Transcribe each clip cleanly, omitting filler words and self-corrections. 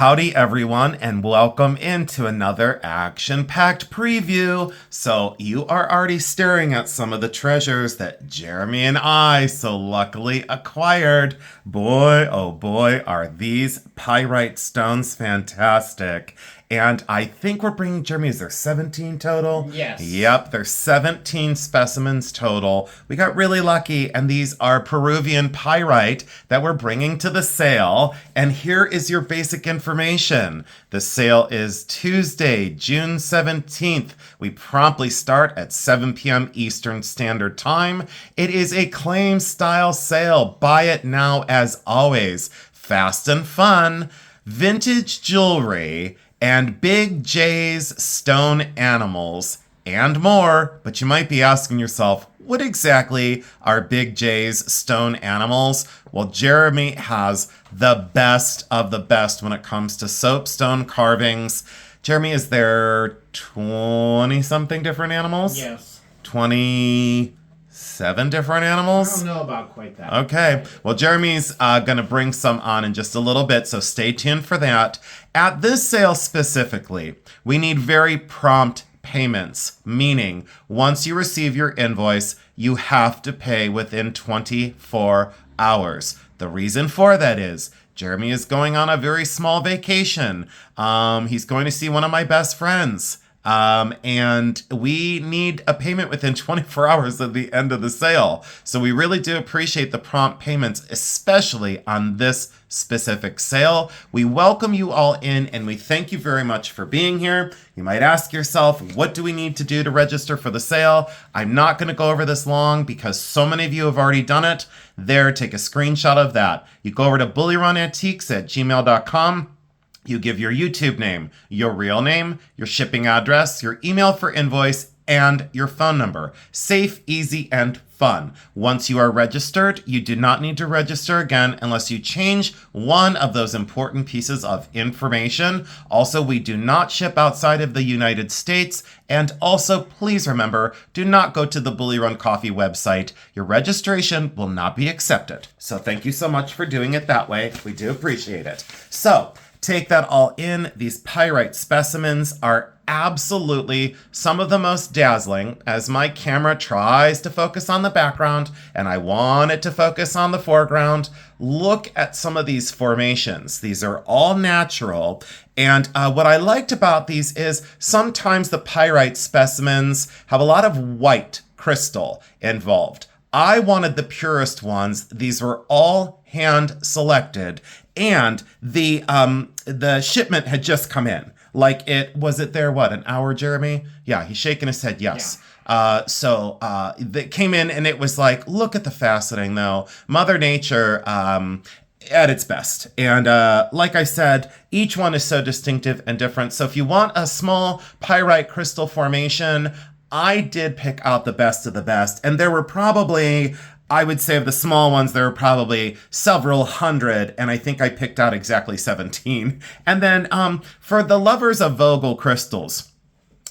Howdy everyone, and welcome into another action-packed preview. So you are already staring at some of the treasures that Jeremy and I so luckily acquired. Boy, oh boy, are these pyrite stones fantastic. And I think we're bringing, Jeremy, is there 17 total? Yes. Yep, there's 17 specimens total. We got really lucky, and these are Peruvian pyrite that we're bringing to the sale. And here is your basic information. The sale is Tuesday, June 17th. We promptly start at 7 p.m. Eastern Standard Time. It is a claim style sale. Buy it now as always. Fast and fun. Vintage jewelry and Big J's stone animals, and more. But you might be asking yourself, what exactly are Big J's stone animals? Well, Jeremy has the best of the best when it comes to soapstone carvings. Jeremy, is there 20-something different animals? Yes. 27 different animals? I don't know about quite that. Okay. Well, Jeremy's going to bring some on in just a little bit, so stay tuned for that. At this sale specifically, we need very prompt payments, meaning once you receive your invoice, you have to pay within 24 hours. The reason for that is Jeremy is going on a very small vacation. He's going to see one of my best friends. And we need a payment within 24 hours of the end of the sale. So we really do appreciate the prompt payments, especially on this specific sale. We welcome you all in, and we thank you very much for being here. You might ask yourself, what do we need to do to register for the sale? I'm not going to go over this long because so many of you have already done it. There, take a screenshot of that. You go over to bullyrunantiques@gmail.com. You give your YouTube name, your real name, your shipping address, your email for invoice, and your phone number. Safe, easy, and fun. Once you are registered, you do not need to register again unless you change one of those important pieces of information. Also, we do not ship outside of the United States. And also, please remember, do not go to the Bully Run Coffee website. Your registration will not be accepted. So thank you so much for doing it that way. We do appreciate it. So, take that all in. These pyrite specimens are absolutely some of the most dazzling as my camera tries to focus on the background and I want it to focus on the foreground. Look at some of these formations. These are all natural. And what I liked about these is sometimes the pyrite specimens have a lot of white crystal involved. I wanted the purest ones. These were all hand selected. And the shipment had just come in. Like it there, what, an hour, Jeremy? Yeah, he's shaking his head, yes. Yeah. So that came in and it was like, look at the faceting though. Mother Nature at its best. And like I said, each one is so distinctive and different. So if you want a small pyrite crystal formation, I did pick out the best of the best. And there were probably, I would say of the small ones, there were probably several hundred, and I think I picked out exactly 17. And then for the lovers of Vogel crystals,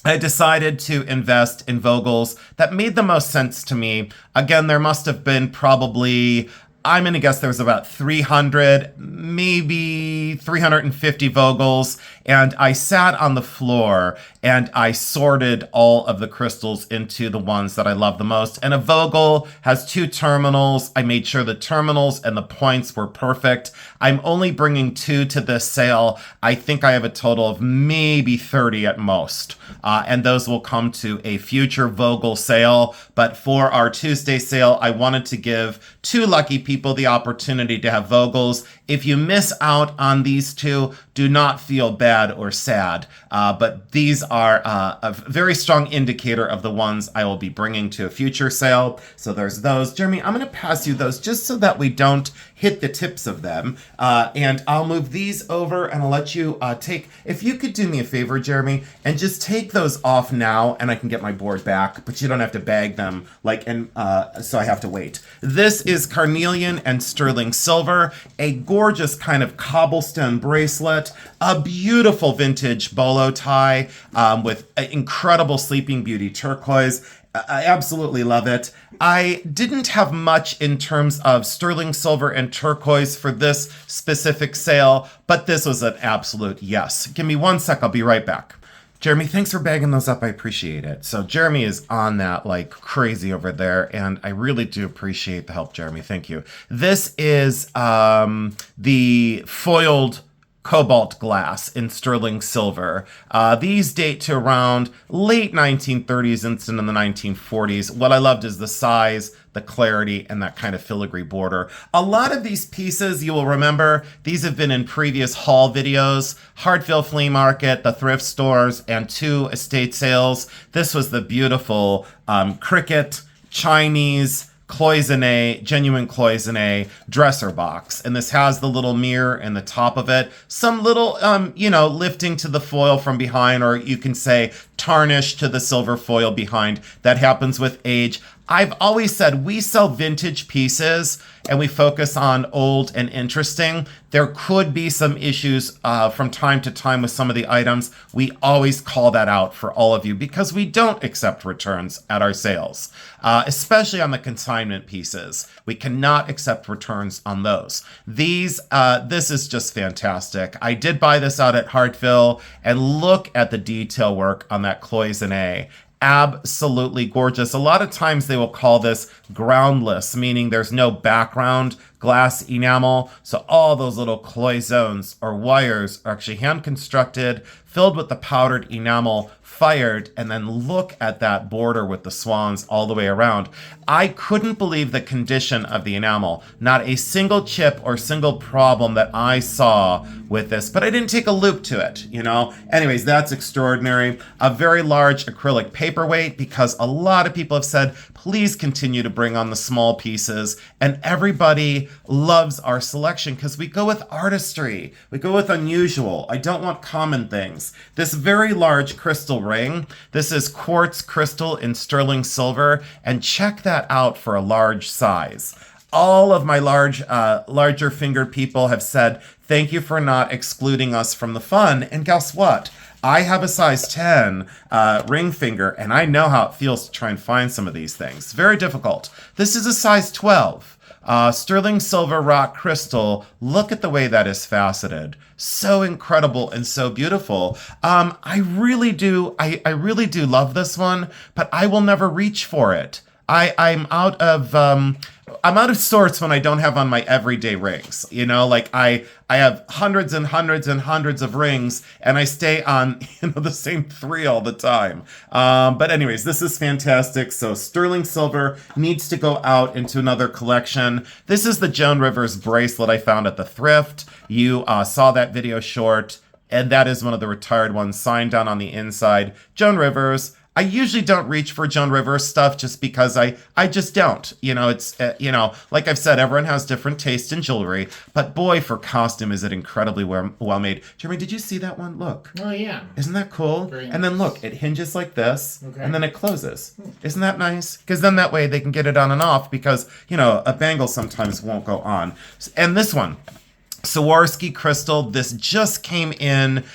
I decided to invest in Vogels that made the most sense to me. Again, there must have been probably, I'm going to guess there was about 300, maybe 350 Vogels, and I sat on the floor and I sorted all of the crystals into the ones that I love the most. And a Vogel has two terminals. I made sure the terminals and the points were perfect. I'm only bringing 2 to this sale. I think I have a total of maybe 30 at most. And those will come to a future Vogel sale. But for our Tuesday sale, I wanted to give 2 lucky people the opportunity to have Vogels. If you miss out on these 2, do not feel bad or sad. But these are a very strong indicator of the ones I will be bringing to a future sale. So there's those. Jeremy, I'm going to pass you those just so that we don't hit the tips of them. And I'll move these over and I'll let you take, if you could do me a favor, Jeremy, and just take those off now and I can get my board back, but you don't have to bag them so I have to wait. This is carnelian and sterling silver, a gorgeous kind of cobblestone bracelet, a beautiful vintage bolo tie with incredible Sleeping Beauty turquoise, I absolutely love it. I didn't have much in terms of sterling silver and turquoise for this specific sale, but this was an absolute yes. Give me 1 sec, I'll be right back. Jeremy, thanks for bagging those up. I appreciate it. So Jeremy is on that like crazy over there, and I really do appreciate the help, Jeremy. Thank you. This is the foiled cobalt glass in sterling silver. These date to around late 1930s and in the 1940s. What I loved is the size, the clarity, and that kind of filigree border. A lot of these pieces, you will remember, these have been in previous haul videos, Hartville Flea Market, the thrift stores, and 2 estate sales. This was the beautiful cricket, Chinese, cloisonne, genuine cloisonne dresser box. And this has the little mirror in the top of it. Some little, lifting to the foil from behind, or you can say tarnish to the silver foil behind. That happens with age. I've always said we sell vintage pieces and we focus on old and interesting. There could be some issues from time to time with some of the items. We always call that out for all of you because we don't accept returns at our sales, especially on the consignment pieces. We cannot accept returns on those. This is just fantastic. I did buy this out at Hartville, and look at the detail work on that cloisonne. Absolutely gorgeous. A lot of times they will call this groundless, meaning there's no background glass enamel. So all those little cloisons or wires are actually hand constructed, filled with the powdered enamel, fired, and then look at that border with the swans all the way around. I couldn't believe the condition of the enamel. Not a single chip or single problem that I saw with this, but I didn't take a loop to it, Anyways, that's extraordinary. A very large acrylic paperweight, because a lot of people have said, please continue to bring on the small pieces, and everybody loves our selection because we go with artistry. We go with unusual. I don't want common things. This very large crystal ring, this is quartz crystal in sterling silver, and check that out for a large size. All of my larger fingered people have said, thank you for not excluding us from the fun. And guess what? I have a size 10 ring finger, and I know how it feels to try and find some of these things. Very difficult. This is a size 12. Sterling silver rock crystal. Look at the way that is faceted. So incredible and so beautiful. I really do love this one, but I will never reach for it. I'm out of sorts when I don't have on my everyday rings. I have hundreds and hundreds and hundreds of rings, and I stay on the same 3 all the time. But anyways, this is fantastic. So sterling silver needs to go out into another collection. This is the Joan Rivers bracelet I found at the thrift. You saw that video short, and that is one of the retired ones, signed down on the inside. Joan Rivers. I usually don't reach for Joan Rivers stuff just because I just don't. It's, like I've said, everyone has different taste in jewelry, but boy, for costume is it incredibly well made. Jeremy, did you see that one? Look. Oh, yeah. Isn't that cool? Very nice. And then look, it hinges like this, okay, and then it closes. Isn't that nice? Because then that way they can get it on and off because, a bangle sometimes won't go on. And this one, Swarovski crystal, this just came in.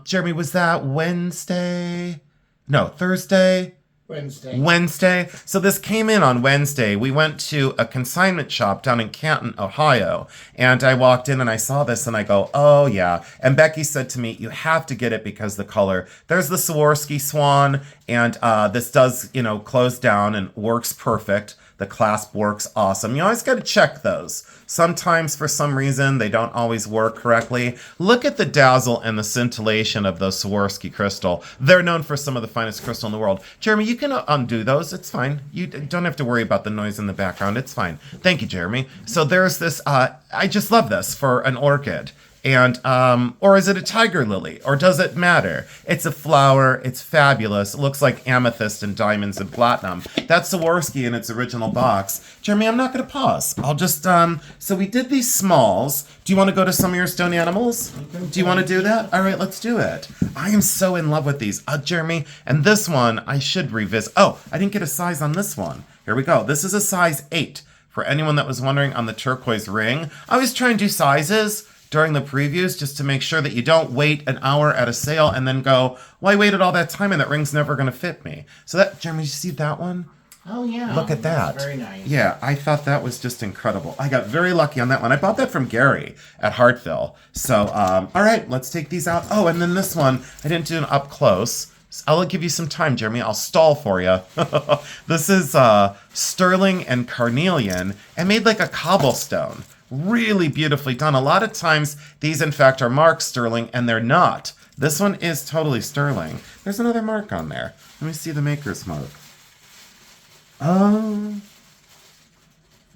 Jeremy, was that Wednesday? No, Thursday? Wednesday. So this came in on Wednesday. We went to a consignment shop down in Canton, Ohio, and I walked in and I saw this and I go, oh yeah. And Becky said to me, you have to get it because the color. There's the Swarovski swan, and this does, close down and works perfect. The clasp works awesome. You always got to check those. Sometimes, for some reason, they don't always work correctly. Look at the dazzle and the scintillation of the Swarovski crystal. They're known for some of the finest crystal in the world. Jeremy, you can undo those. It's fine. You don't have to worry about the noise in the background. It's fine. Thank you, Jeremy. So there's this, I just love this for an orchid. And, or is it a tiger lily? Or does it matter? It's a flower. It's fabulous. It looks like amethyst and diamonds and platinum. That's Swarovski in its original box. Jeremy, I'm not going to pause. I'll just, so we did these smalls. Do you want to go to some of your stone animals? Do you want to do that? All right, let's do it. I am so in love with these. Jeremy, and this one, I should revisit. Oh, I didn't get a size on this one. Here we go. This is a size 8. For anyone that was wondering on the turquoise ring, I always try and do sizes during the previews just to make sure that you don't wait an hour at a sale and then go, well, I waited all that time and that ring's never going to fit me. So that, Jeremy, did you see that one? Oh, yeah. Look at that. That's very nice. Yeah, I thought that was just incredible. I got very lucky on that one. I bought that from Gary at Hartville. So, all right, let's take these out. Oh, and then this one, I didn't do an up close. I'll give you some time, Jeremy. I'll stall for you. This is sterling and carnelian and made like a cobblestone. Really beautifully done. A lot of times, these, in fact, are marked sterling, and they're not. This one is totally sterling. There's another mark on there. Let me see the maker's mark.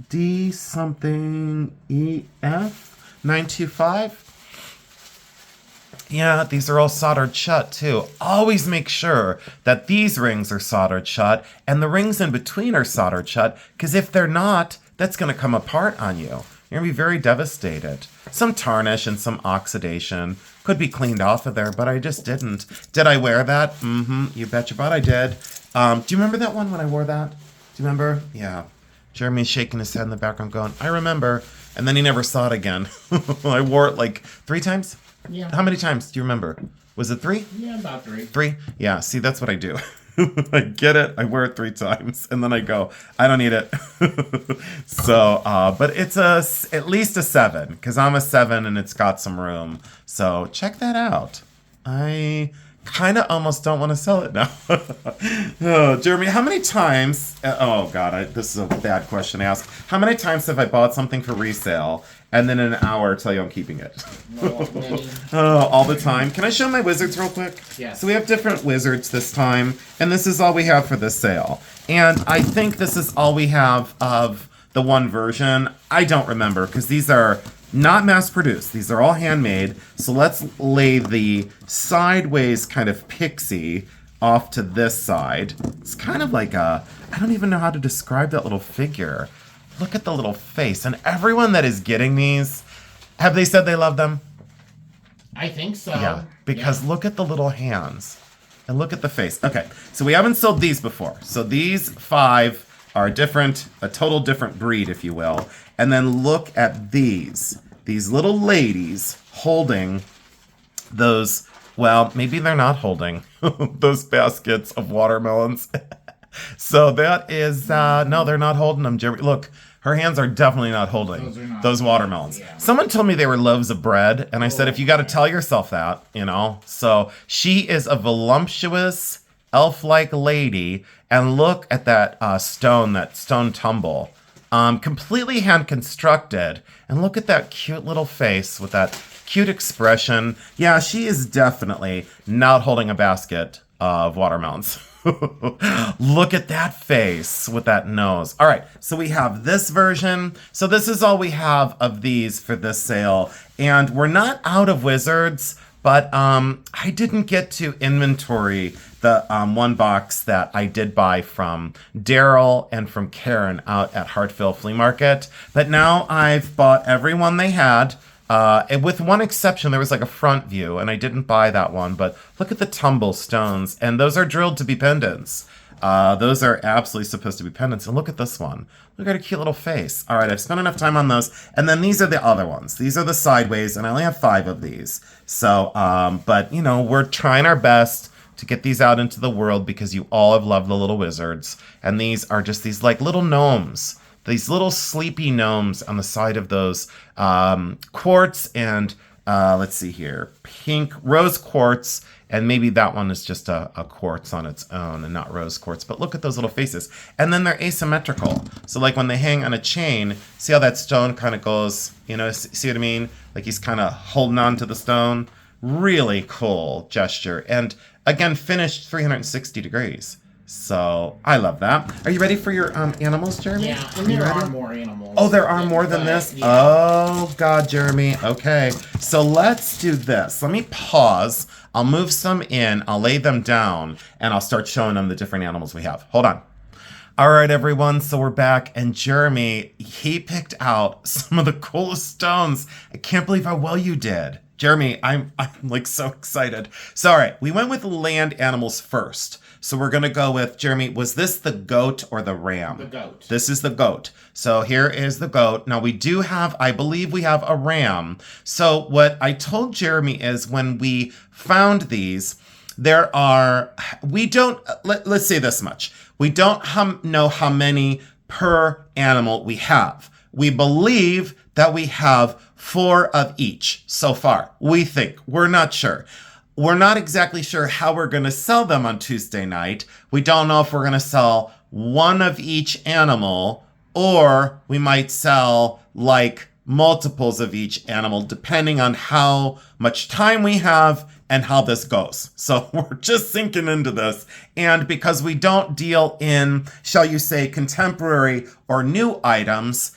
D something EF 925. Yeah, these are all soldered shut too. Always make sure that these rings are soldered shut and the rings in between are soldered shut, because if they're not, that's going to come apart on you. You're going to be very devastated. Some tarnish and some oxidation could be cleaned off of there, but I just didn't. Did I wear that? Mm-hmm. You bet your butt I did. Do you remember that one when I wore that? Do you remember? Yeah. Jeremy's shaking his head in the background going, I remember. And then he never saw it again. I wore it like 3 times? Yeah. How many times do you remember? Was it 3? Yeah, about 3. 3? Yeah, see, that's what I do. I get it, I wear it 3 times, and then I go, I don't need it. So, but it's at least a 7, because I'm a 7 and it's got some room. So check that out. I kind of almost don't want to sell it now. Oh, Jeremy, how many times, oh God, this is a bad question to ask. How many times have I bought something for resale and then in an hour tell you I'm keeping it? Oh, all the time. Can I show my wizards real quick? Yes. So we have different wizards this time, and this is all we have for this sale. And I think this is all we have of the one version. I don't remember, because these are not mass-produced. These are all handmade. So let's lay the sideways kind of pixie off to this side. It's kind of like a, I don't even know how to describe that little figure. Look at the little face. And everyone that is getting these, have they said they love them? I think so. Yeah, because look at the little hands. And look at the face. Okay, so we haven't sold these before. So these 5 are different, a total different breed, if you will. And then look at these little ladies holding those, well, maybe they're not holding those baskets of watermelons. So that is, no, they're not holding them, Jeremy. Look, her hands are definitely not holding those watermelons. Yeah. Someone told me they were loaves of bread, and I said, if you got to tell yourself that, you know. So she is a voluptuous, elf-like lady, and look at that stone tumble. Completely hand-constructed, and look at that cute little face with that cute expression. Yeah, she is definitely not holding a basket of watermelons. Look at that face with that nose. All right, so we have this version. So this is all we have of these for this sale. And we're not out of wizards, but I didn't get to inventory the one box that I did buy from Daryl and from Karen out at Hartville Flea Market. But now I've bought every one they had. And with one exception, there was like a front view, and I didn't buy that one. But look at the tumble stones, and those are drilled to be pendants. Those are absolutely supposed to be pendants. And look at this one. Look at her cute little face. All right, I've spent enough time on those. And then these are the other ones. These are the sideways, and I only have 5 of these. So, but, you know, we're trying our best to get these out into the world because you all have loved the little wizards. And these are just these like little gnomes. These little sleepy gnomes on the side of those quartz and, let's see here, pink rose quartz. And maybe that one is just a quartz on its own and not rose quartz. But look at those little faces. And then they're asymmetrical. So like when they hang on a chain, see how that stone kind of goes, you know, see what I mean? Like he's kind of holding on to the stone. Really cool gesture. And again, finished 360 degrees. So I love that. Are you ready for your animals, Jeremy? Yeah, and there are more animals. Oh, there are more than this? Yeah. Oh, God, Jeremy. Okay, so let's do this. Let me pause. I'll move some in. I'll lay them down, and I'll start showing them the different animals we have. Hold on. All right, everyone, so we're back, and Jeremy, he picked out some of the coolest stones. I can't believe how well you did. Jeremy, I'm like so excited. So, all right, we went with land animals first. So we're going to go with, Jeremy, was this the goat or the ram? The goat. This is the goat. So here is the goat. Now we do have, I believe we have a ram. So what I told Jeremy is when we found these, there are, we don't, let's say this much. We don't know how many per animal we have. We believe that we have 4 of each so far. We think. We're not sure. We're not exactly sure how we're going to sell them on Tuesday night. We don't know if we're going to sell 1 of each animal, or we might sell like multiples of each animal, depending on how much time we have and how this goes. So we're just sinking into this. And because we don't deal in, shall you say, contemporary or new items,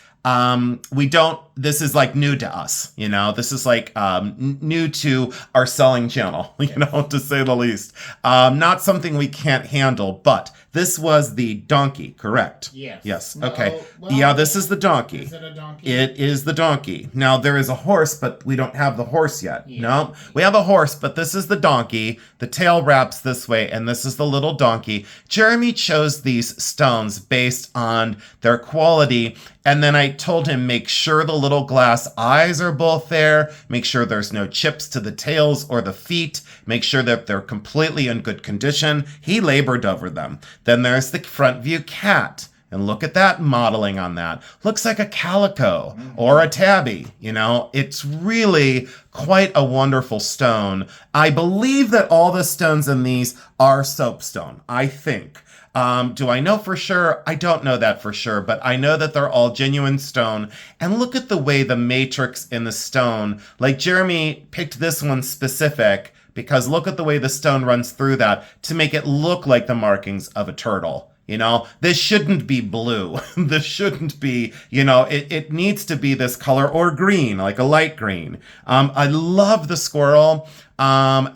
we don't, this is like new to us, you know, this is like, new to our selling channel, you know, to say the least. Not something we can't handle, but this was the donkey, correct? Yes. Yes. No, Okay. well, Yeah, this is the donkey. Is it a donkey? It is the donkey. Now there is a horse, but we don't have the horse yet. Yeah. No, we have a horse, but this is the donkey. The tail wraps this way, and this is the little donkey. Jeremy chose these stones based on their quality. And then I told him, make sure the little glass eyes are both there. Make sure there's no chips to the tails or the feet. Make sure that they're completely in good condition. He labored over them. Then there's the front view cat. And look at that modeling on that. Looks like a calico or a tabby. You know, it's really quite a wonderful stone. I believe that all the stones in these are soapstone, I think. Do I know for sure? I don't know that for sure, but I know that they're all genuine stone. And look at the way the matrix in the stone, like Jeremy picked this one specific because look at the way the stone runs through that to make it look like the markings of a turtle. You know, this shouldn't be blue. This shouldn't be, you know, it needs to be this color or green, like a light green. I love the squirrel.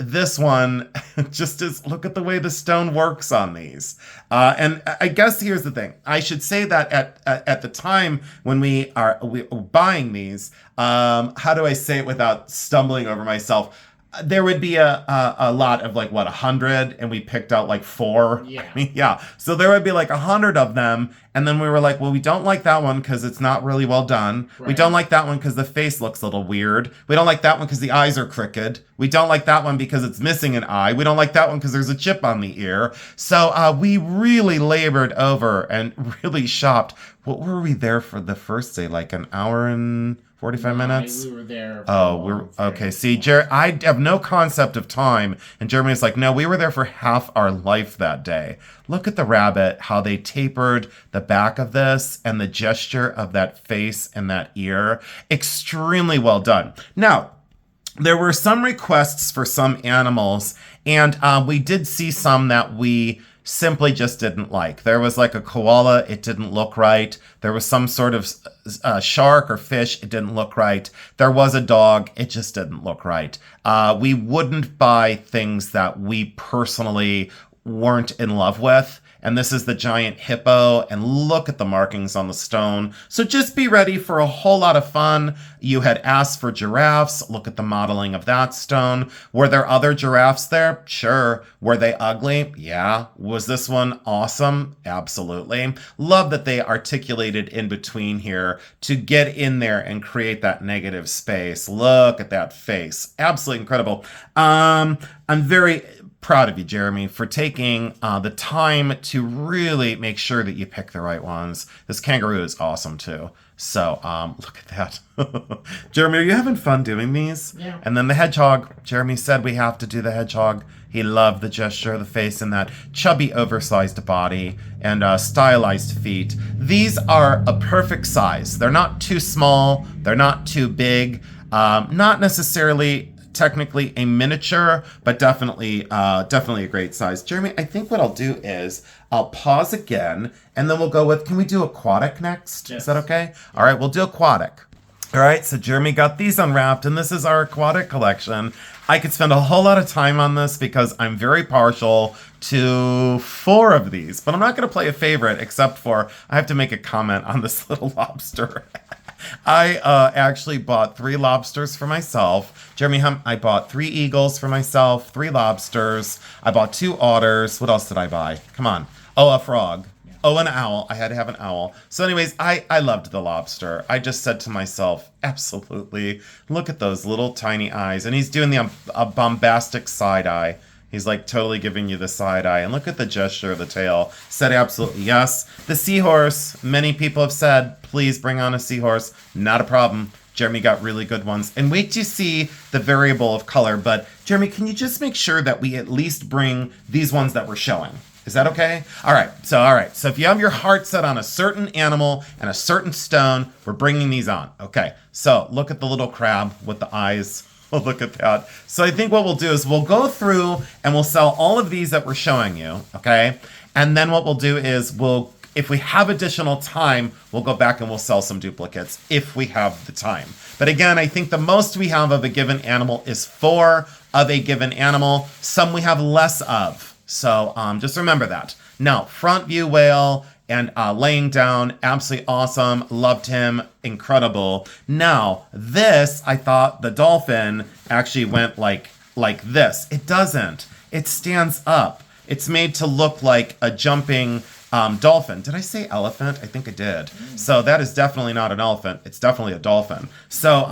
This one just is, look at the way the stone works on these. And I guess here's the thing. I should say that at the time when we are buying these, how do I say it without stumbling over myself? There would be a lot of like, what, 100, and we picked out like 4. Yeah. Yeah. So there would be like 100 of them. And then we were like, well, we don't like that one because it's not really well done. Right. We don't like that one because the face looks a little weird. We don't like that one because the eyes are crooked. We don't like that one because it's missing an eye. We don't like that one because there's a chip on the ear. So we really labored over and really shopped. What were we there for the first day? Like an hour and 45 minutes? We were there. Okay. See, I have no concept of time. And Jeremy's like, no, we were there for half our life that day. Look at the rabbit, how they tapered the back of this and the gesture of that face and that ear. Extremely well done. Now, there were some requests for some animals, and we did see some that we simply just didn't like. There was like a koala, it didn't look right. There was some sort of shark or fish, it didn't look right. There was a dog, it just didn't look right. We wouldn't buy things that we personally weren't in love with. And this is the giant hippo, and look at the markings on the stone. So just be ready for a whole lot of fun. You had asked for giraffes. Look at the modeling of that stone. Were there other giraffes there? Sure. Were they ugly? Yeah. Was this one awesome? Absolutely. Love that they articulated in between here to get in there and create that negative space. Look at that face. Absolutely incredible. I'm very proud of you, Jeremy, for taking the time to really make sure that you pick the right ones. This kangaroo is awesome too. So look at that. Jeremy, are you having fun doing these? Yeah. And then the hedgehog. Jeremy said we have to do the hedgehog. He loved the gesture of the face and that chubby, oversized body and stylized feet. These are a perfect size. They're not too small. They're not too big. Not necessarily technically a miniature, but definitely a great size. Jeremy, I think what I'll do is I'll pause again, and then we'll go with, can we do aquatic next? Yes. Is that okay? All right, we'll do aquatic. All right, so Jeremy got these unwrapped, and this is our aquatic collection. I could spend a whole lot of time on this because I'm very partial to 4 of these, but I'm not going to play a favorite except for I have to make a comment on this little lobster. I actually bought 3 lobsters for myself. Jeremy, I bought 3 eagles for myself, 3 lobsters. I bought 2 otters. What else did I buy? Come on. Oh, a frog. Oh, an owl. I had to have an owl. So anyways, I loved the lobster. I just said to myself, absolutely. Look at those little tiny eyes. And he's doing the bombastic side eye. He's like totally giving you the side eye. And look at the gesture of the tail. Said absolutely yes. The seahorse. Many people have said, please bring on a seahorse. Not a problem. Jeremy got really good ones. And wait to see the variable of color. But Jeremy, can you just make sure that we at least bring these ones that we're showing? Is that okay? All right. So if you have your heart set on a certain animal and a certain stone, we're bringing these on. Okay. So look at the little crab with the eyes. Oh, look at that. So I think what we'll do is we'll go through and we'll sell all of these that we're showing you. Okay. And then what we'll do is if we have additional time, we'll go back and we'll sell some duplicates if we have the time. But again, I think the most we have of a given animal is 4 of a given animal. Some we have less of. So just remember that. Now, front view whale and laying down, absolutely awesome. Loved him, incredible. Now, this, I thought the dolphin actually went like this. It doesn't. It stands up. It's made to look like a jumping dolphin. Did I say elephant? I think I did. So that is definitely not an elephant. It's definitely a dolphin. So,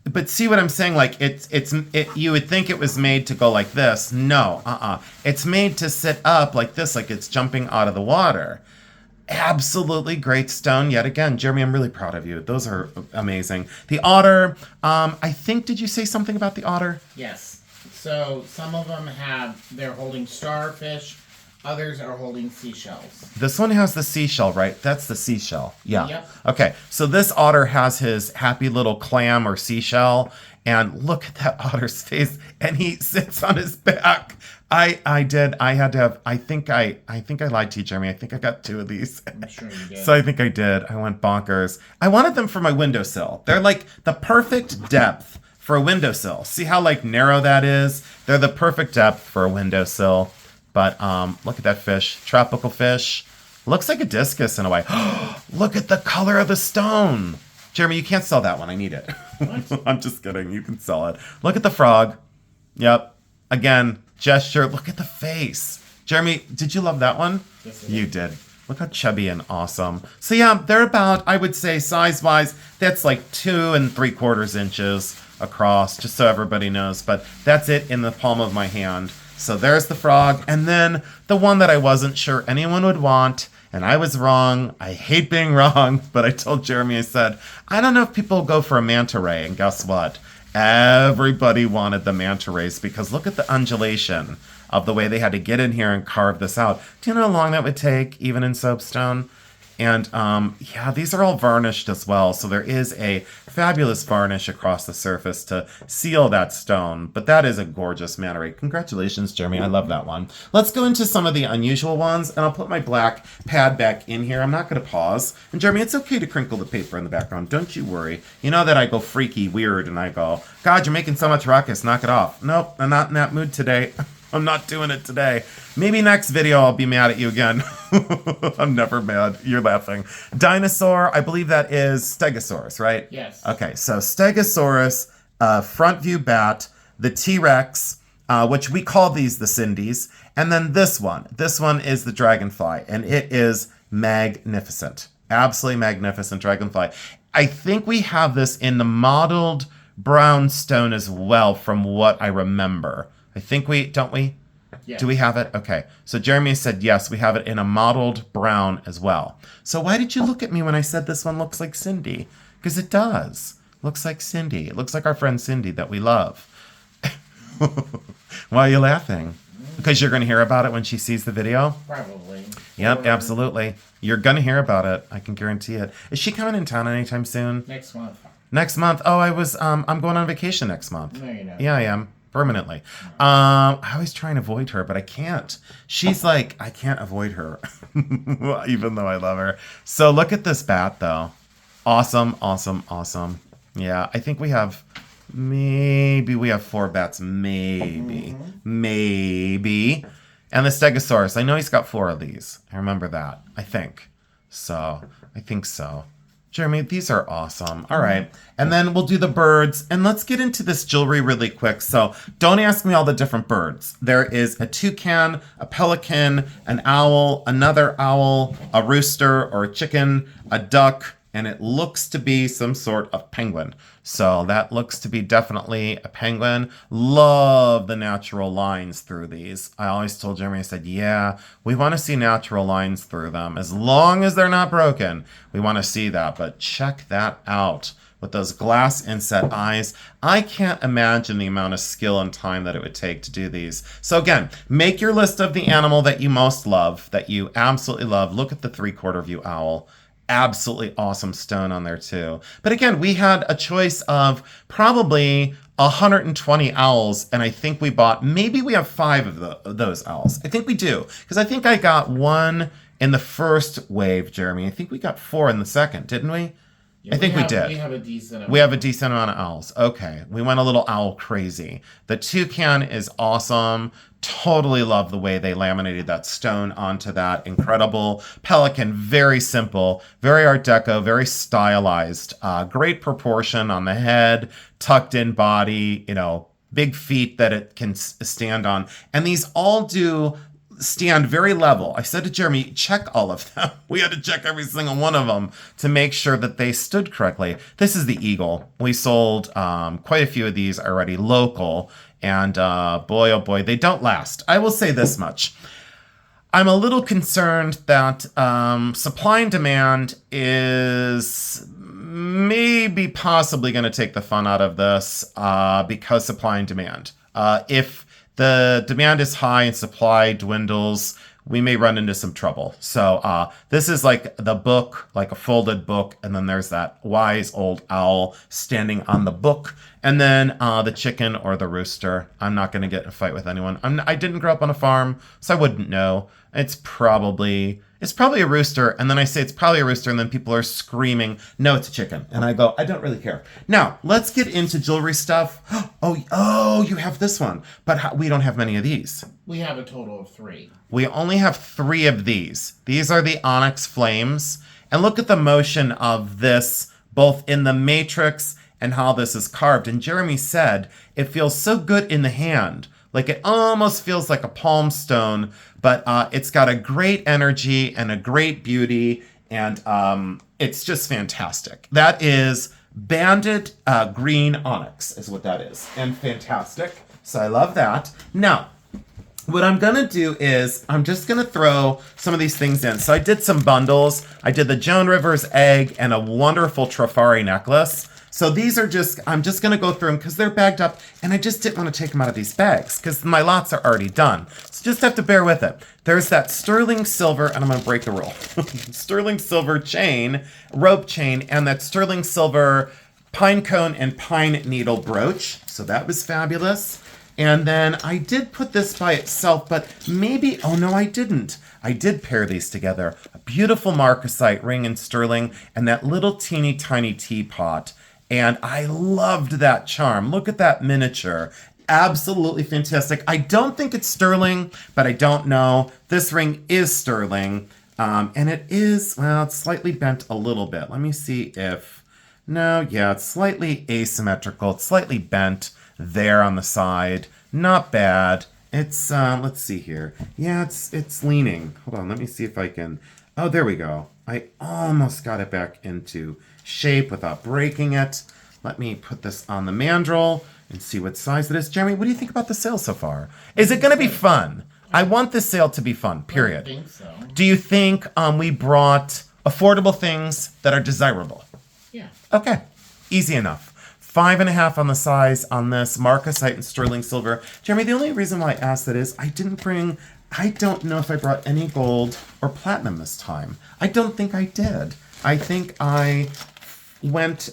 but see what I'm saying? Like you would think it was made to go like this. No, It's made to sit up like this, like it's jumping out of the water. Absolutely great stone yet again. Jeremy, I'm really proud of you. Those are amazing. The otter, I think, did you say something about the otter? Yes. So some of them they're holding starfish. Others are holding seashells. This one has the seashell, right? That's the seashell. Yeah. Yep. Okay. So this otter has his happy little clam or seashell. And look at that otter's face. And he sits on his back. I think I lied to you, Jeremy. I think I got 2 of these. I'm sure you did. So I think I did. I went bonkers. I wanted them for my windowsill. They're like the perfect depth for a windowsill. See how like narrow that is? They're the perfect depth for a windowsill. But look at that fish. Tropical fish. Looks like a discus in a way. Look at the color of the stone. Jeremy, you can't sell that one. I need it. I'm just kidding. You can sell it. Look at the frog. Yep. Again, gesture. Look at the face. Jeremy, did you love that one? Yes, you did. Look how chubby and awesome. So yeah, they're about, I would say, size-wise, that's like 2 3/4 inches across, just so everybody knows. But that's it in the palm of my hand. So there's the frog. And then the one that I wasn't sure anyone would want, and I was wrong. I hate being wrong, but I told Jeremy, I said, I don't know if people go for a manta ray. And guess what? Everybody wanted the manta rays because look at the undulation of the way they had to get in here and carve this out. Do you know how long that would take, even in soapstone? And yeah, these are all varnished as well. So there is a fabulous varnish across the surface to seal that stone. But that is a gorgeous manta ray. Congratulations, Jeremy. I love that one. Let's go into some of the unusual ones. And I'll put my black pad back in here. I'm not going to pause. And Jeremy, it's okay to crinkle the paper in the background. Don't you worry. You know that I go freaky weird and I go, God, you're making so much ruckus. Knock it off. Nope, I'm not in that mood today. I'm not doing it today. Maybe next video I'll be mad at you again. I'm never mad. You're laughing. Dinosaur, I believe that is Stegosaurus, right? Yes. Okay, so Stegosaurus, front view bat, the T-Rex, which we call these the Cindy's, and then this one. This one is the Dragonfly, and it is magnificent. Absolutely magnificent Dragonfly. I think we have this in the modeled brown stone as well, from what I remember. I think don't we? Yes. Do we have it? Okay. So Jeremy said, yes, we have it in a mottled brown as well. So why did you look at me when I said this one looks like Cindy? Because it does. Looks like Cindy. It looks like our friend Cindy that we love. Why are you laughing? Because you're going to hear about it when she sees the video? Probably. Yep, absolutely. You're going to hear about it. I can guarantee it. Is she coming in town anytime soon? Next month. Next month? Oh, I'm going on vacation next month. No, you're not. Yeah, I am. Permanently. I always try and avoid her, but I can't. She's like, I can't avoid her, even though I love her. So look at this bat, though. Awesome, awesome, awesome. Yeah, I think we have 4 bats, maybe. And the Stegosaurus, I know he's got 4 of these. I remember that, I think. So, I think so. Jeremy, these are awesome. All right. And then we'll do the birds. And let's get into this jewelry really quick. So don't ask me all the different birds. There is a toucan, a pelican, an owl, another owl, a rooster or a chicken, a duck, and it looks to be some sort of penguin. So that looks to be definitely a penguin. Love the natural lines through these. I always told Jeremy, I said, yeah, we want to see natural lines through them. As long as they're not broken, we want to see that. But check that out. With those glass inset eyes, I can't imagine the amount of skill and time that it would take to do these. So again, make your list of the animal that you most love, that you absolutely love. Look at the 3/4 view owl. Absolutely awesome stone on there too. But again, we had a choice of probably 120 owls, and I think we bought, maybe we have 5 of those owls. I think we do, because I think I got 1 in the first wave, Jeremy. I think we got 4 in the second, didn't we? Yeah, I think we did. We have a decent amount. We have a decent amount of owls. Okay. We went a little owl crazy. The toucan is awesome. Totally love the way they laminated that stone onto that. Incredible. Pelican, very simple, very Art Deco, very stylized. Great proportion on the head, tucked in body, big feet that it can stand on. And these all do stand very level. I said to Jeremy, check all of them. We had to check every single one of them to make sure that they stood correctly. This is the eagle. We sold quite a few of these already local, and boy, oh boy, they don't last. I will say this much. I'm a little concerned that supply and demand is maybe possibly going to take the fun out of this because supply and demand. If the demand is high and supply dwindles, we may run into some trouble. So this is like the book, like a folded book, and then there's that wise old owl standing on the book, and then the chicken or the rooster. I'm not going to get in a fight with anyone. I didn't grow up on a farm, so I wouldn't know. It's probably a rooster, and then I say it's probably a rooster, and then people are screaming, no, it's a chicken. And I go, I don't really care. Now, let's get into jewelry stuff. Oh, you have this one. But we don't have many of these. We have a total of 3. We only have 3 of these. These are the onyx flames. And look at the motion of this, both in the matrix and how this is carved. And Jeremy said, it feels so good in the hand. Like it almost feels like a palm stone, but it's got a great energy and a great beauty, and it's just fantastic. That is banded green onyx is what that is, and fantastic. So I love that. Now, what I'm going to do is I'm just going to throw some of these things in. So I did some bundles. I did the Joan Rivers egg and a wonderful Trifari necklace. So these are I'm just going to go through them because they're bagged up, and I just didn't want to take them out of these bags because my lots are already done. So just have to bear with it. There's that sterling silver, and I'm going to break the rule. Sterling silver rope chain, and that sterling silver pine cone and pine needle brooch. So that was fabulous. And then I did put this by itself, but maybe, oh no, I didn't. I did pair these together. A beautiful marcasite ring in sterling and that little teeny tiny teapot. And I loved that charm. Look at that miniature. Absolutely fantastic. I don't think it's sterling, but I don't know. This ring is sterling. And it is, well, it's slightly bent a little bit. Let me see if, no, yeah, it's slightly asymmetrical. It's slightly bent there on the side. Not bad. It's, let's see here. Yeah, it's leaning. Hold on, let me see if I can, oh, there we go. I almost got it back into shape without breaking it. Let me put this on the mandrel and see what size it is. Jeremy, what do you think about the sale so far? Is it going to be fun? I want this sale to be fun, period. I think so. Do you think we brought affordable things that are desirable? Yeah. Okay, easy enough. 5.5 on the size on this marcasite and sterling silver. Jeremy, the only reason why I asked that is I don't know if I brought any gold or platinum this time. I don't think I did. I think I went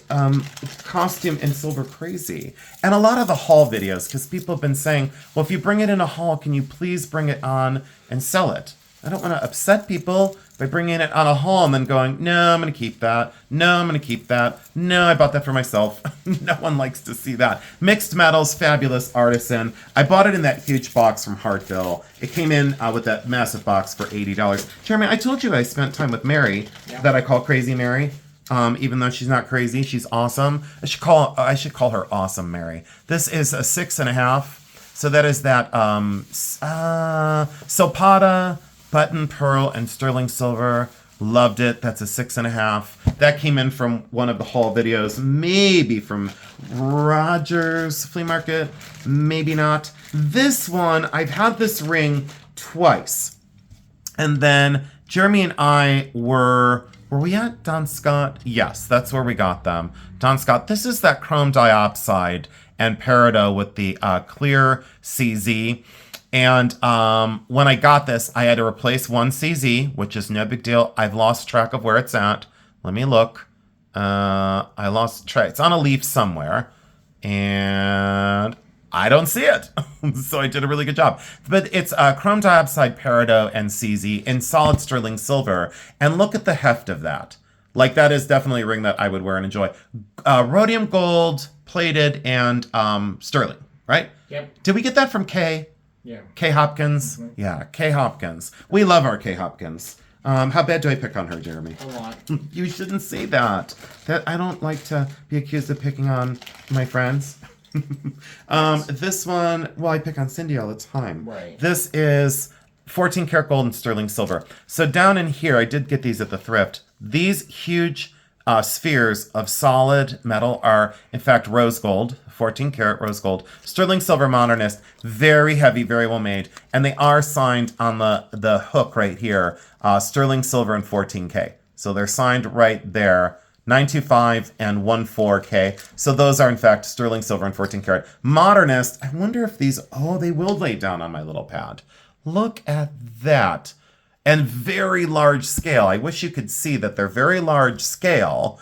costume and silver crazy. And a lot of the haul videos, because people have been saying, well, if you bring it in a haul, can you please bring it on and sell it? I don't want to upset people by bringing it on a haul and then going, no, I'm going to keep that. No, I'm going to keep that. No, I bought that for myself. No one likes to see that. Mixed metals, fabulous artisan. I bought it in that huge box from Hartville. It came in with that massive box for $80. Jeremy, I told you I spent time with Mary, that I call Crazy Mary. Even though she's not crazy, she's awesome. I should call her Awesome Mary. This is a 6.5. So that is that Silpada, button pearl, and sterling silver. Loved it. That's a 6.5. That came in from one of the haul videos, maybe from Rogers Flea Market, maybe not. This one, I've had this ring twice. And then Jeremy and I were we at Don Scott? Yes, that's where we got them. Don Scott, this is that chrome diopside and peridot with the clear CZ. And when I got this, I had to replace one CZ, which is no big deal. I've lost track of where it's at. Let me look. I lost track. It's on a leaf somewhere. And I don't see it. So I did a really good job. But it's chrome diopside peridot and CZ in solid sterling silver. And look at the heft of that. Like, that is definitely a ring that I would wear and enjoy. Rhodium gold, plated, and sterling, right? Yep. Did we get that from Kay? Yeah. Kay Hopkins? Mm-hmm. Yeah, Kay Hopkins. We love our Kay Hopkins. How bad do I pick on her, Jeremy? A lot. You shouldn't say that. I don't like to be accused of picking on my friends. This one, well, I pick on Cindy all the time. Right. This is 14 karat gold and sterling silver. So down in here, I did get these at the thrift. These huge spheres of solid metal are, in fact, rose gold, 14 karat rose gold, sterling silver modernist, very heavy, very well made, and they are signed on the hook right here, sterling silver and 14K. So they're signed right there, 925 and 14K. So those are, in fact, sterling silver and 14 karat. Modernist, I wonder if these, oh, they will lay down on my little pad. Look at that. And very large scale. I wish you could see that they're very large scale,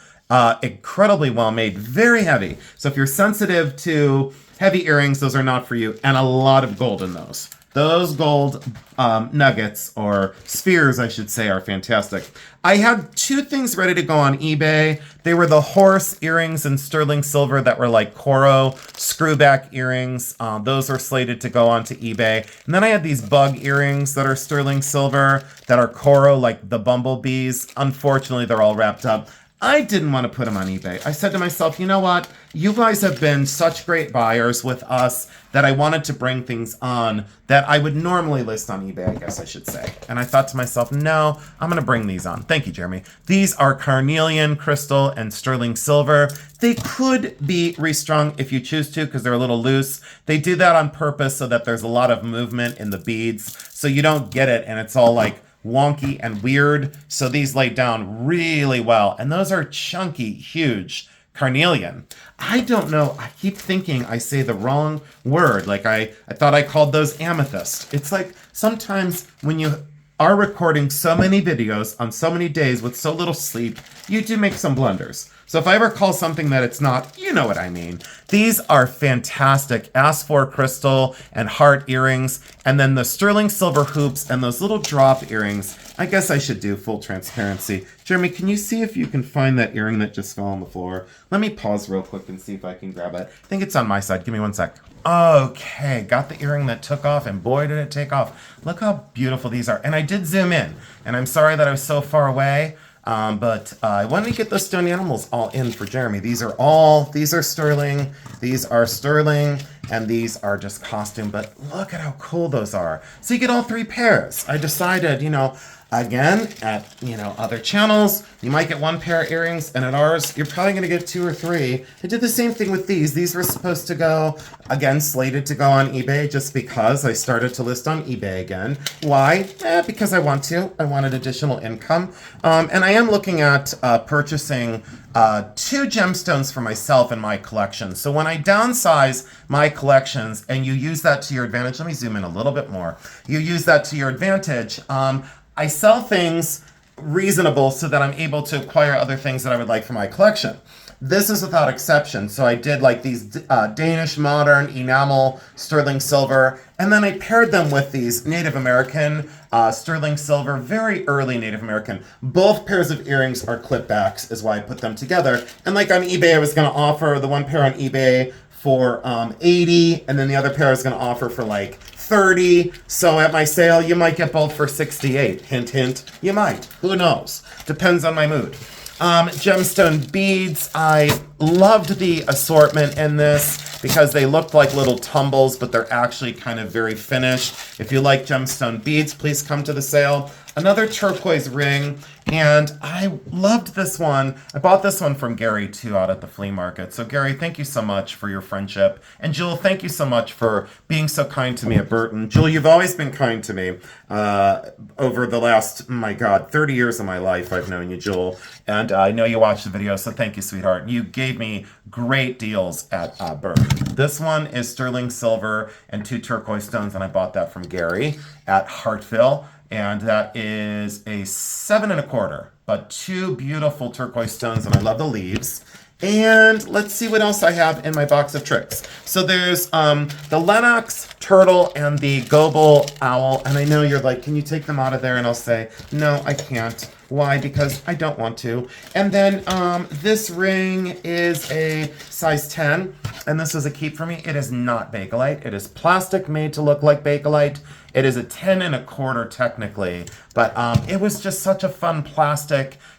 incredibly well made, very heavy. So if you're sensitive to heavy earrings, those are not for you. And a lot of gold in those. Those gold nuggets, or spheres, I should say, are fantastic. I had two things ready to go on eBay. They were the horse earrings in sterling silver that were like Coro screwback earrings. Those are slated to go onto eBay. And then I had these bug earrings that are sterling silver that are Coro, like the bumblebees. Unfortunately, they're all wrapped up. I didn't want to put them on eBay. I said to myself, you know what? You guys have been such great buyers with us that I wanted to bring things on that I would normally list on eBay, I guess I should say. And I thought to myself, no, I'm going to bring these on. Thank you, Jeremy. These are carnelian, crystal, and sterling silver. They could be restrung if you choose to because they're a little loose. They do that on purpose so that there's a lot of movement in the beads so you don't get it and it's all like wonky and weird. So these lay down really well. And those are chunky, huge carnelian. I don't know. I keep thinking I say the wrong word. Like I thought I called those amethyst. It's like sometimes when you are recording so many videos on so many days with so little sleep, you do make some blunders. So if I ever call something that it's not, you know what I mean. These are fantastic. Ask for crystal and heart earrings. And then the sterling silver hoops and those little drop earrings. I guess I should do full transparency. Jeremy, can you see if you can find that earring that just fell on the floor? Let me pause real quick and see if I can grab it. I think it's on my side. Give me one sec. Okay, got the earring that took off, and boy, did it take off. Look how beautiful these are. And I did zoom in, and I'm sorry that I was so far away. But I wanted to get those stone animals all in for Jeremy. These are sterling, and these are just costume, but look at how cool those are. So you get all three pairs. I decided, again, at, other channels, you might get one pair of earrings, and at ours, you're probably going to get two or three. I did the same thing with these. These were supposed to go, again, slated to go on eBay just because I started to list on eBay again. Why? Because I want to. I wanted additional income. And I am looking at purchasing 2 gemstones for myself in my collection. So when I downsize my collections and you use that to your advantage, let me zoom in a little bit more. You use that to your advantage. I sell things reasonable so that I'm able to acquire other things that I would like for my collection. This is without exception. So I did like these Danish modern enamel sterling silver, and then I paired them with these Native American sterling silver, very early Native American. Both pairs of earrings are clip backs is why I put them together. And like on eBay, I was going to offer the one pair on eBay for $80, and then the other pair I was going to offer for like $30. So at my sale, you might get both for $68. Hint, hint, you might. Who knows? Depends on my mood. Gemstone beads. I loved the assortment in this because they looked like little tumbles, but they're actually kind of very finished. If you like gemstone beads, please come to the sale. Another turquoise ring, and I loved this one. I bought this one from Gary too out at the flea market. So Gary, thank you so much for your friendship. And Jewel, thank you so much for being so kind to me at Burton. Jewel, you've always been kind to me over the last, my God, 30 years of my life I've known you, Jewel. And I know you watch the video, so thank you, sweetheart. You gave me great deals at Burton. This one is sterling silver and 2 turquoise stones, and I bought that from Gary at Hartville. And that is a 7 1/4, but 2 beautiful turquoise stones, and I love the leaves. And let's see what else I have in my box of tricks. So there's the Lennox turtle and the Goebel owl, and I know you're like, can you take them out of there? And I'll say, no, I can't. Why? Because I don't want to. And then this ring is a size 10, and this is a keep for me. It is not Bakelite. It is plastic made to look like Bakelite. It is a 10 1/4 technically, but it was just such a fun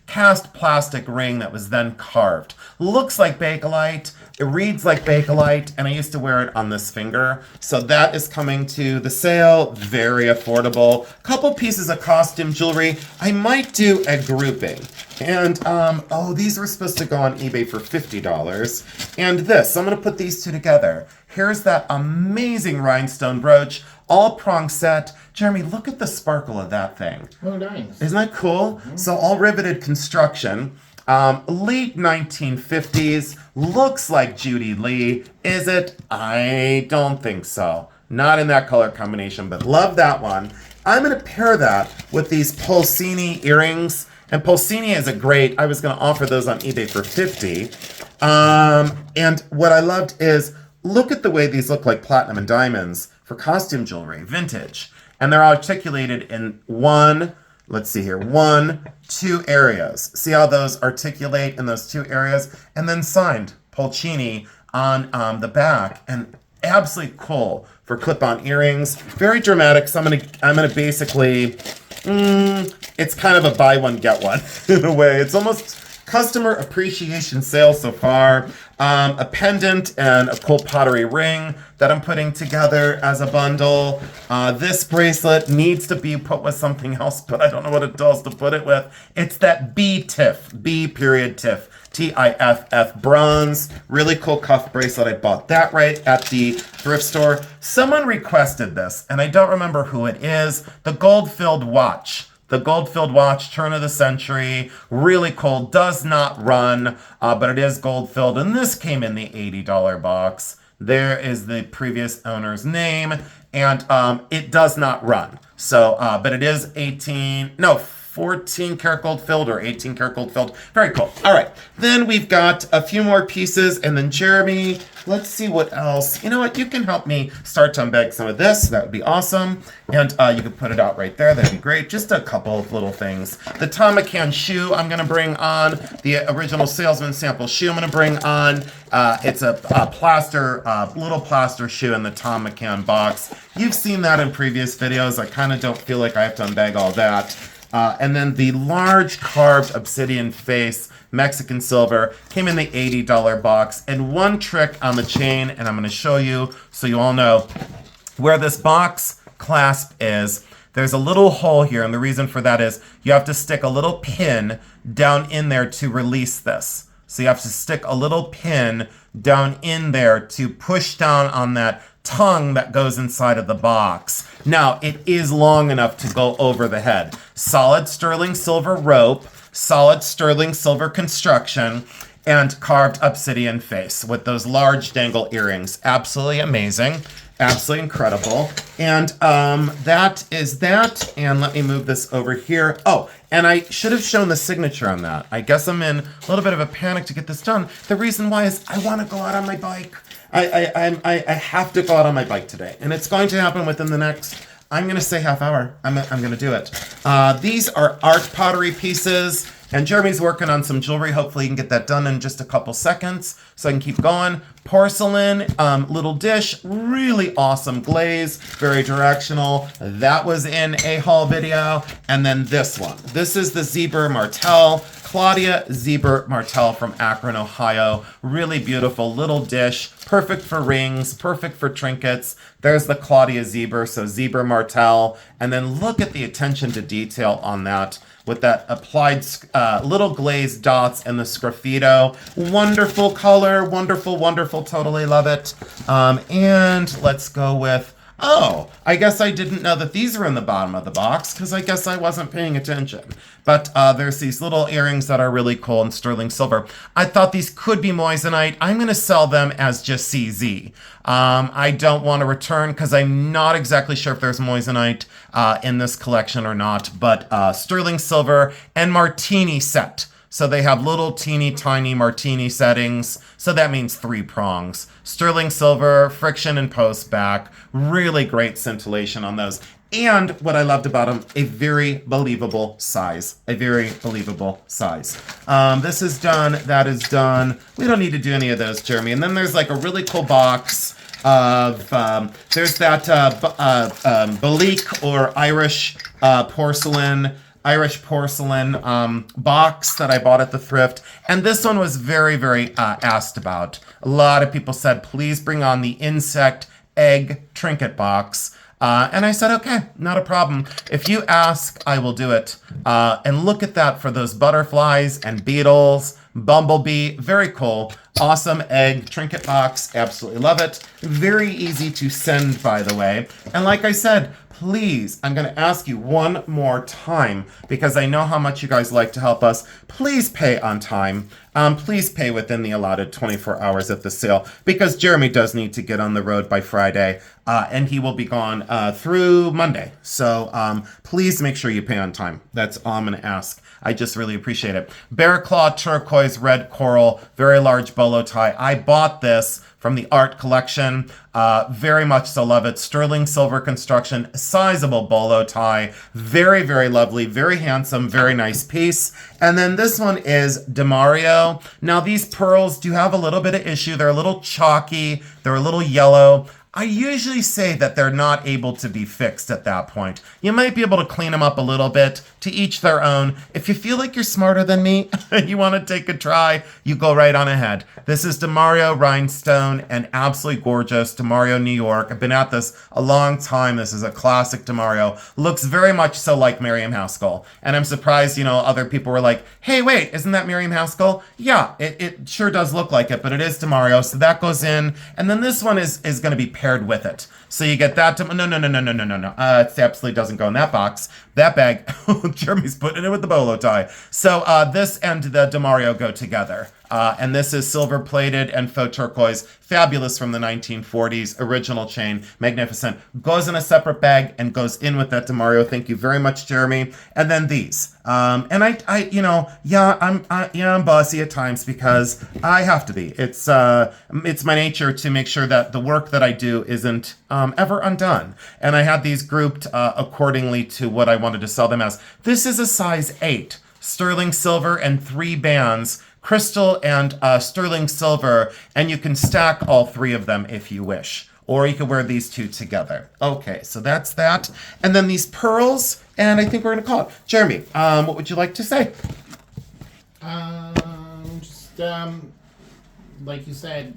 cast plastic ring that was then carved. Looks like Bakelite, it reads like Bakelite, and I used to wear it on this finger. So that is coming to the sale, very affordable. Couple pieces of costume jewelry. I might do a grouping. And, oh, these were supposed to go on eBay for $50. And this, I'm gonna put these two together. Here's that amazing rhinestone brooch, all prong set. Jeremy, look at the sparkle of that thing. Oh, nice. Isn't that cool? Mm-hmm. So all riveted construction. Late 1950s. Looks like Judy Lee. Is it? I don't think so. Not in that color combination, but love that one. I'm going to pair that with these Polsini earrings. And Polsini is a great, I was going to offer those on eBay for $50. And what I loved is, look at the way these look like platinum and diamonds for costume jewelry, vintage. And they're articulated in one, 2 areas. See how those articulate in those 2 areas? And then signed, Polsini, on the back. And absolutely cool for clip-on earrings. Very dramatic. So I'm gonna basically, it's kind of a buy one, get one in a way. It's almost customer appreciation sale so far. A pendant and a cool pottery ring that I'm putting together as a bundle. This bracelet needs to be put with something else, but I don't know what it does to put it with. It's that B-Tiff, B-Tiff, Tiff bronze. Really cool cuff bracelet. I bought that right at the thrift store. Someone requested this, and I don't remember who it is. The gold-filled watch. The gold-filled watch, turn of the century, really cool, does not run, but it is gold-filled, and this came in the $80 box. There is the previous owner's name, and it does not run. So, but it is 14 karat gold filled or 18 karat gold filled. Very cool. All right, then we've got a few more pieces, and then Jeremy, let's see what else. You know what, you can help me start to unbag some of this. That would be awesome. And you could put it out right there. That'd be great. Just a couple of little things. The Tom McCann shoe I'm going to bring on. The original salesman sample shoe I'm going to bring on. It's a little plaster shoe in the Tom McCann box. You've seen that in previous videos. I kind of don't feel like I have to unbag all that. And then the large carved obsidian face, Mexican silver, came in the $80 box. And one trick on the chain, and I'm going to show you so you all know where this box clasp is. There's a little hole here, and the reason for that is you have to stick a little pin down in there to release this. So you have to stick a little pin down in there to push down on that tongue that goes inside of the box. Now, it is long enough to go over the head. Solid sterling silver rope, solid sterling silver construction, and carved obsidian face with those large dangle earrings. Absolutely amazing. Absolutely incredible. And that is that. And let me move this over here. Oh, and I should have shown the signature on that. I guess I'm in a little bit of a panic to get this done. The reason why is I want to go out on my bike. I have to go out on my bike today. And it's going to happen within the next, I'm going to say half hour. I'm going to do it. These are art pottery pieces. And Jeremy's working on some jewelry. Hopefully he can get that done in just a couple seconds so I can keep going. Porcelain, little dish, really awesome glaze, very directional. That was in a haul video. And then this one. This is the Zebra Martel Claudia Zebra Martel from Akron, Ohio. Really beautiful little dish. Perfect for rings, perfect for trinkets. There's the Claudia Zebra, so Zebra Martel. And then look at the attention to detail on that with that applied little glazed dots and the sgraffito. Wonderful color, wonderful, wonderful, totally love it. And let's go with, oh, I guess I didn't know that these were in the bottom of the box because I guess I wasn't paying attention. But there's these little earrings that are really cool in sterling silver. I thought these could be moissanite. I'm going to sell them as just CZ. I don't want to return because I'm not exactly sure if there's moissanite in this collection or not. But sterling silver and martini set. So they have little teeny tiny martini settings. So that means 3 prongs. Sterling silver, friction and post back. Really great scintillation on those. And what I loved about them, a very believable size. A very believable size. This is done. That is done. We don't need to do any of those, Jeremy. And then there's like a really cool box of, there's that Balik or Irish porcelain box that I bought at the thrift. And this one was very, very asked about. A lot of people said, please bring on the insect egg trinket box. And I said, okay, not a problem. If you ask, I will do it. And look at that for those butterflies and beetles, bumblebee, very cool. Awesome egg trinket box, absolutely love it. Very easy to send, by the way. And like I said, please, I'm going to ask you one more time because I know how much you guys like to help us. Please pay on time. Please pay within the allotted 24 hours of the sale because Jeremy does need to get on the road by Friday and he will be gone through Monday. So please make sure you pay on time. That's all I'm going to ask. I just really appreciate it. Bear claw turquoise red coral, very large bolo tie. I bought this from the art collection. Very much so love it. Sterling silver construction, sizable bolo tie. Very, very lovely, very handsome, very nice piece. And then this one is DeMario. Now these pearls do have a little bit of issue. They're a little chalky. They're a little yellow. I usually say that they're not able to be fixed at that point. You might be able to clean them up a little bit, to each their own. If you feel like you're smarter than me and you want to take a try, you go right on ahead. This is DeMario Rhinestone and absolutely gorgeous. DeMario, New York. I've been at this a long time. This is a classic DeMario. Looks very much so like Miriam Haskell. And I'm surprised, other people were like, hey, wait, isn't that Miriam Haskell? Yeah, it sure does look like it, but it is DeMario. So that goes in. And then this one is going to be paired with it. So you get that. No. It absolutely doesn't go in that box. That bag, Jeremy's putting it with the bolo tie. So this and the DeMario go together. And this is silver plated and faux turquoise. Fabulous from the 1940s. Original chain. Magnificent. Goes in a separate bag and goes in with that DeMario. Thank you very much, Jeremy. And then these. And I'm bossy at times because I have to be. It's my nature to make sure that the work that I do isn't ever undone. And I had these grouped accordingly to what I wanted to sell them as. This is a size 8. Sterling silver and 3 bands. Crystal and sterling silver. And you can stack all 3 of them if you wish. Or you can wear these 2 together. Okay, so that's that. And then these pearls, and I think we're going to call it. Jeremy, what would you like to say? Like you said,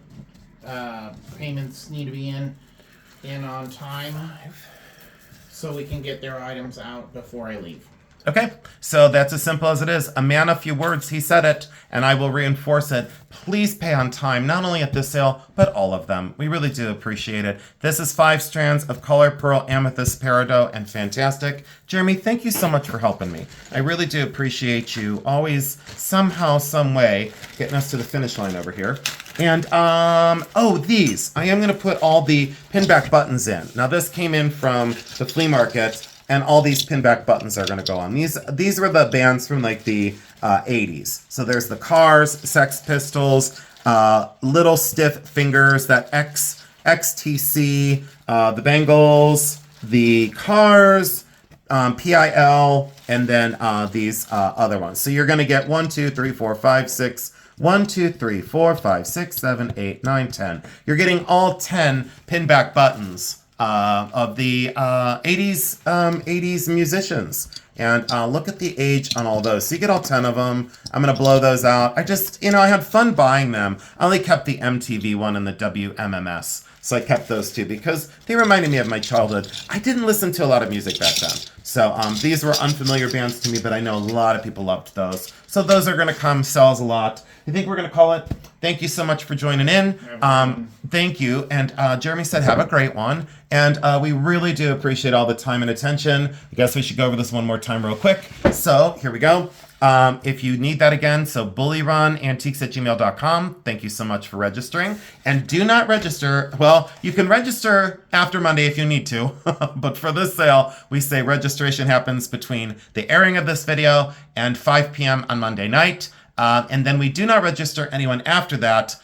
payments need to be in on time so we can get their items out before I leave. Okay, so that's as simple as it is. A man of few words, he said it, and I will reinforce it. Please pay on time, not only at this sale, but all of them. We really do appreciate it. This is 5 strands of color pearl, amethyst, peridot, and fantastic. Jeremy, thank you so much for helping me. I really do appreciate you always somehow, some way, getting us to the finish line over here. And, these. I am going to put all the pinback buttons in. Now, this came in from the flea market. And all these pinback buttons are going to go on. These were the bands from like the 80s. So there's the Cars, Sex Pistols, Little Stiff Fingers, that XTC, the Bengals, the Cars, PIL, and then these other ones. So you're going to get 1, 2, 3, 4, 5, 6. 1, 2, 3, 4, 5, 6, 7, 8, 9, 10. You're getting all 10 pinback buttons 80s musicians. And look at the age on all those. So you get all 10 of them. I'm going to blow those out. I just, I had fun buying them. I only kept the MTV one and the WMMS. So I kept those two because they reminded me of my childhood. I didn't listen to a lot of music back then. So these were unfamiliar bands to me, but I know a lot of people loved those. So those are going to come, sells a lot. I think we're going to call it. Thank you so much for joining in. Thank you. And Jeremy said, have a great one. And we really do appreciate all the time and attention. I guess we should go over this one more time real quick. So here we go. If you need that again, so bullyrunantiques@gmail.com. Thank you so much for registering. And do not register. Well, you can register after Monday if you need to. But for this sale, we say registration happens between the airing of this video and 5 p.m. on Monday night. And then we do not register anyone after that,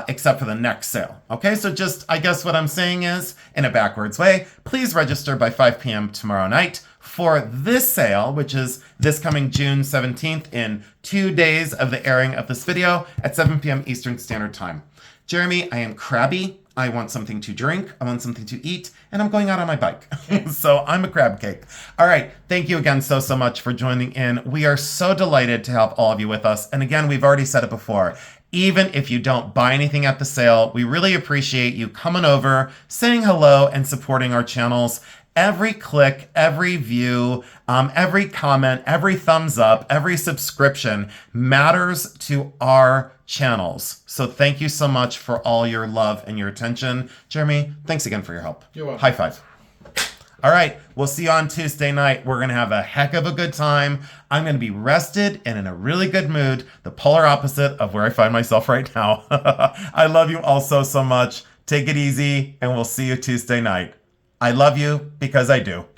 except for the next sale. Okay, so just, I guess what I'm saying is, in a backwards way, please register by 5 p.m. tomorrow night for this sale, which is this coming June 17th in 2 days of the airing of this video at 7 p.m. Eastern Standard Time. Jeremy, I am crabby. I want something to drink. I want something to eat. And I'm going out on my bike. So I'm a crab cake. All right. Thank you again so much for joining in. We are so delighted to have all of you with us. And again, we've already said it before. Even if you don't buy anything at the sale, we really appreciate you coming over, saying hello, and supporting our channels. Every click, every view, every comment, every thumbs up, every subscription matters to our channels. So thank you so much for all your love and your attention. Jeremy, thanks again for your help. You're welcome. High five. All right, we'll see you on Tuesday night. We're going to have a heck of a good time. I'm going to be rested and in a really good mood, the polar opposite of where I find myself right now. I love you all so much. Take it easy, and we'll see you Tuesday night. I love you because I do.